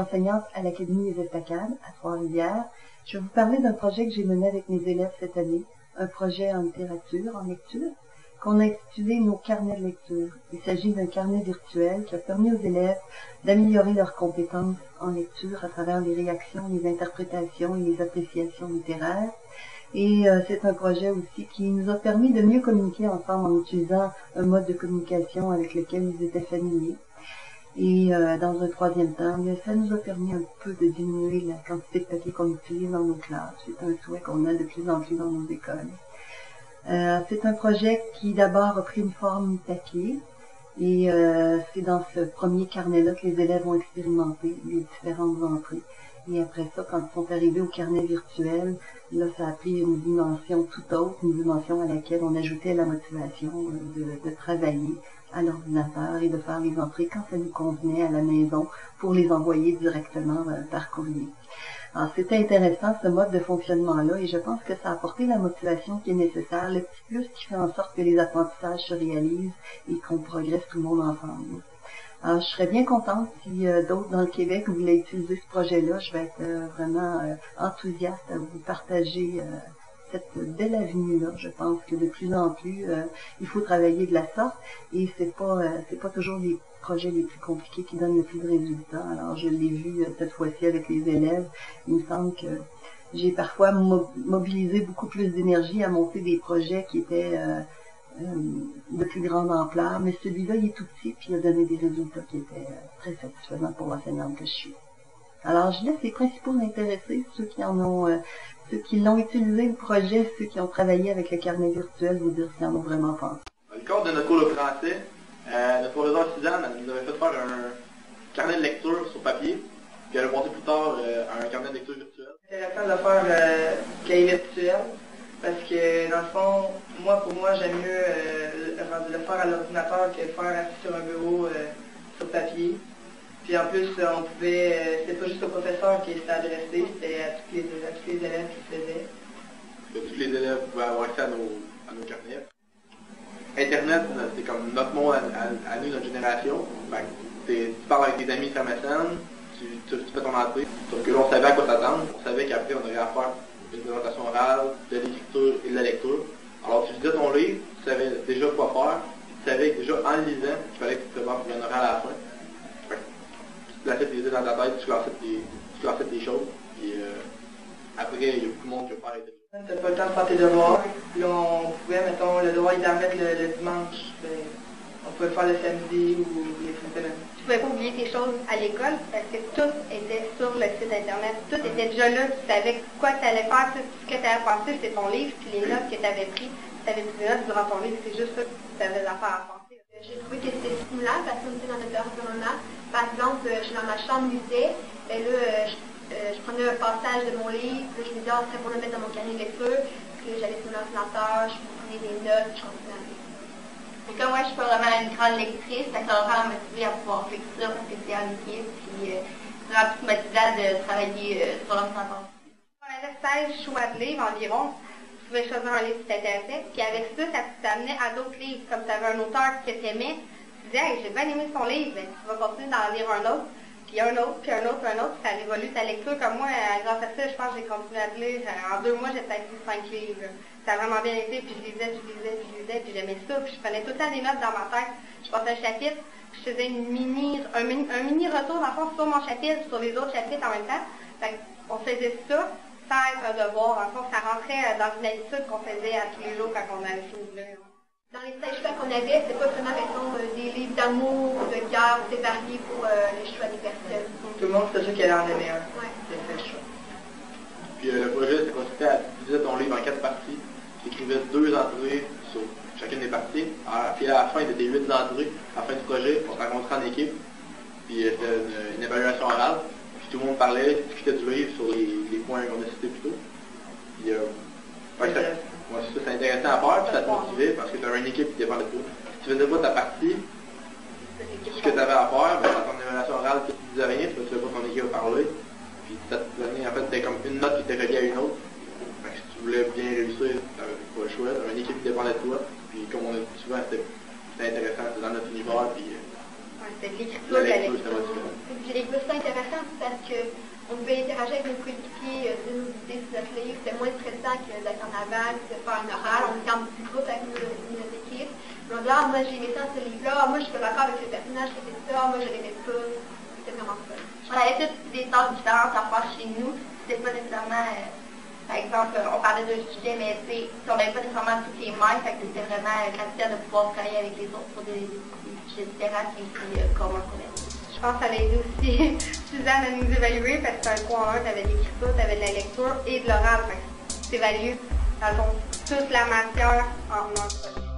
Enseignante à l'Académie des Estacades, à Trois-Rivières. Je vais vous parler d'un projet que j'ai mené avec mes élèves cette année, un projet en littérature, en lecture, qu'on a intitulé Nos carnets de lecture. Il s'agit d'un carnet virtuel qui a permis aux élèves d'améliorer leurs compétences en lecture à travers les réactions, les interprétations et les appréciations littéraires. Et c'est un projet aussi qui nous a permis de mieux communiquer ensemble en utilisant un mode de communication avec lequel ils étaient familiers. Et dans un troisième temps, ça nous a permis un peu de diminuer la quantité de papier qu'on utilise dans nos classes. C'est un souhait qu'on a de plus en plus dans nos écoles. C'est un projet qui d'abord a pris une forme papier et c'est dans ce premier carnet-là que les élèves ont expérimenté les différentes entrées. Et après ça, quand ils sont arrivés au carnet virtuel, là, ça a pris une dimension tout autre, une dimension à laquelle on ajoutait la motivation de travailler à l'ordinateur et de faire les entrées quand ça nous convenait à la maison pour les envoyer directement par courrier. Alors, c'était intéressant ce mode de fonctionnement-là et je pense que ça a apporté la motivation qui est nécessaire, le petit plus qui fait en sorte que les apprentissages se réalisent et qu'on progresse tout le monde ensemble. Alors, je serais bien contente si d'autres dans le Québec voulaient utiliser ce projet-là. Je vais être vraiment enthousiaste à vous partager cette belle avenue-là. Je pense que de plus en plus, il faut travailler de la sorte et c'est pas toujours les projets les plus compliqués qui donnent le plus de résultats. Alors, je l'ai vu cette fois-ci avec les élèves. Il me semble que j'ai parfois mobilisé beaucoup plus d'énergie à monter des projets qui étaient de plus grande ampleur, mais celui-là, il est tout petit puis il a donné des résultats qui étaient très satisfaisants pour l'enseignante que je suis. Alors, je laisse les principaux intéressés, ceux qui l'ont utilisé le projet, ceux qui ont travaillé avec le carnet virtuel, vous dire s'ils en ont vraiment pensé. Dans le cadre de notre cours de français, notre professeur Suzanne nous avait fait faire un carnet de lecture sur papier, puis elle a passé plus tard à un carnet de lecture virtuel. C'est intéressant de faire cahier virtuel, parce que dans le fond, pour moi, j'aime mieux le faire à l'ordinateur que le faire assis sur un bureau sur papier. Puis en plus, c'était pas juste au professeur qui s'était adressé, c'était à tous les élèves qui le faisaient. Tous les élèves pouvaient avoir accès à nos carnets. Internet, c'est comme notre monde à nous, notre génération. Ben, tu parles avec tes amis MSN, tu fais ton entrée. Sauf que là, on savait à quoi s'attendre. On savait qu'après, on aurait à faire une présentation orale, de l'écriture et de la lecture. Alors, tu lisais ton livre, tu savais déjà quoi faire. Tu savais déjà en le lisant qu'il fallait que tu te prépares pour une orale à la fin. Tu plaçais tes idées dans ta tête, tu classais tes choses. Puis après, il y a beaucoup de monde qui a pas arrêté. T'as pas le temps de faire tes devoirs. Là, on pouvait, mettons, le devoir il mettre le dimanche. Ben, on pouvait le faire le samedi ou les fins de semaine. Tu pouvais pas oublier tes choses à l'école parce que tout était sur le site internet. Tout était déjà là. Tu savais quoi tu allais faire. Tout ce que tu avais pensé, c'était ton livre, puis les notes que tu avais prises. Tu avais pris des notes durant ton livre, c'est juste ça que tu avais l'affaire à penser. J'ai trouvé que c'était stimulant parce qu'on était dans notre environnement. Par exemple, je suis dans ma chambre musée, et là, je prenais un passage de mon livre, puis je me disais, c'est pour le mettre dans mon carnet de lecture, puis j'allais sur l'ordinateur, je prenais des notes, je continuais à lire. Et comme moi, je suis pas vraiment une grande lectrice, ça m'a vraiment motivée à pouvoir faire ça parce que c'est en équipe, puis c'est vraiment plus motivant de travailler sur l'ordinateur. On avait 16 choix de livres environ. Tu pouvais choisir un livre qui t'intéressait, puis avec ça, ça t'amenait à d'autres livres. Comme tu avais un auteur que tu aimais, tu disais, hey, j'ai bien aimé son livre, ben, tu vas continuer d'en lire un autre, puis un autre, puis un autre, puis un autre, ça révolue ta lecture. Comme moi, grâce à ça, je pense que j'ai continué à lire. En 2 mois, j'ai peut-être lu 5 livres. Ça a vraiment bien été, puis je lisais, puis j'aimais ça, puis je prenais tout le temps des notes dans ma tête. Je passais un chapitre, puis je faisais un mini retour dans le fond sur mon chapitre, sur les autres chapitres en même temps. Fait on faisait ça sans être un devoir. Dans le fond, ça rentrait dans une habitude qu'on faisait à tous les jours quand on avait fini de lire. Dans les 5 choix qu'on avait, c'est pas seulement mettons, des livres d'amour ou de guerre, c'est varié pour les choix des personnes. Tout le monde, c'est sûr qu'elle en aimait un. Ouais. C'est fait le choix. Puis le projet, c'est consistait à diviser ton livre en 4 parties. Tu écrivais 2 entrées sur chacune des parties. Puis à la fin, il y avait 8 entrées. À la fin du projet, on se rencontrait en équipe. Puis c'était une évaluation orale. Puis tout le monde parlait, discutait du livre sur les points qu'on a cités plus tôt. Puis c'est intéressant à faire, puis ça te motivait parce que tu avais une équipe qui dépendait de toi. Si tu faisais pas ta partie, ce que tu avais à faire, ben, dans ton évaluation orale, tu ne disais rien, tu faisais pas ton équipe à parler. Puis ça te donnait, en fait, c'était comme une note qui était reliée à une autre. Fait que si tu voulais bien réussir, tu n'avais pas le choix, tu avais une équipe qui dépendait de toi. Puis comme on a dit souvent, c'était intéressant, c'était dans notre univers. Puis, c'était de l'écriture, la lecture, c'était motivant. Puis j'ai trouvé ça intéressant, ça parce qu'on pouvait interagir avec nos coéquipiers, de nos idées sur notre livre. C'était moins stressant que d'être en aval, de faire un oral. On était en petit groupe avec nos équipes. On dit, ah, moi j'ai aimé ça, ce livre-là. Ah, moi je suis pas d'accord avec ce personnage qui fait ça. Ah, moi je l'aimais pas. C'était vraiment fun. On avait toutes des tâches différentes à faire chez nous. C'était pas nécessairement, par exemple, on parlait d'un sujet, mais si on n'avait pas nécessairement toutes les mains, fait que c'était vraiment gratifiant de pouvoir travailler avec les autres sur des sujets différents qui étaient communs pour elle. Je pense que ça a aidé aussi Suzanne à nous évaluer parce que c'était un cours en un, tu avais de l'écriture, tu avais de la lecture et de l'oral. Tu évalues, dans le fond, toute la matière en un.